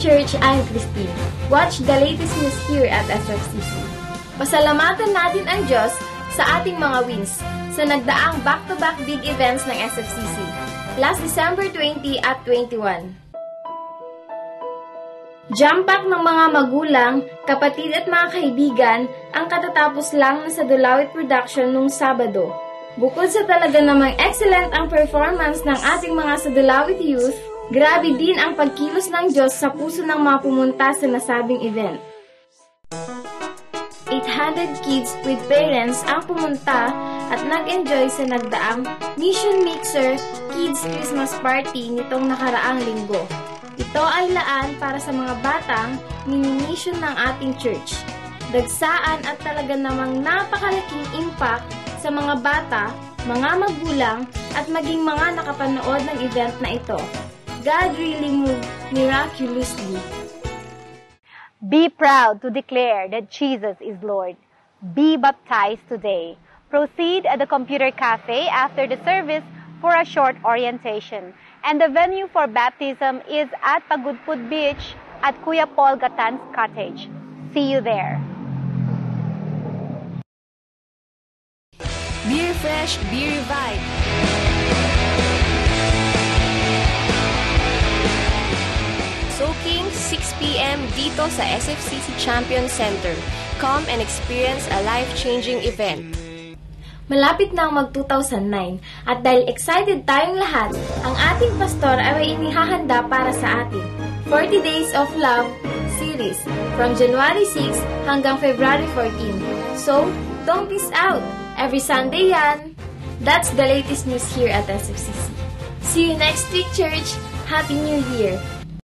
Church, I'm Christine. Watch the latest news here at SFCC. Pasalamatan natin ang Diyos sa ating mga wins sa nagdaang back-to-back big events ng SFCC, last December 20 at 21. Jam-pack ng mga magulang, kapatid at mga kaibigan ang katatapos lang na sa Dulawit Production nung Sabado. Bukod sa talaga namang excellent ang performance ng ating mga Sadulawit youth, grabe din ang pagkilos ng Diyos sa puso ng mga pumunta sa nasabing event. 800 kids with parents ang pumunta at nag-enjoy sa nagdaang Mission Mixer Kids Christmas Party nitong nakaraang linggo. Ito ay laan para sa mga batang mini-mission ng ating church. Dagsaan at talaga namang napakalaking impact sa mga bata, mga magulang at maging mga nakapanood ng event na ito. God really moved miraculously. Be proud to declare that Jesus is Lord. Be baptized today. Proceed at the computer cafe after the service for a short orientation. And the venue for baptism is at Pagudpud Beach at Kuya Paul Gatan's cottage. See you there. Be refreshed, be revived. Soaking 6 p.m. dito sa SFCC Champion Center. Come and experience a life-changing event. Malapit na ang mag-2009 at dahil excited tayong lahat, ang ating pastor ay may inihahanda para sa atin. 40 Days of Love series from January 6 hanggang February 14. So, don't miss out! Every Sunday yan! That's the latest news here at SFCC. See you next week, church! Happy New Year!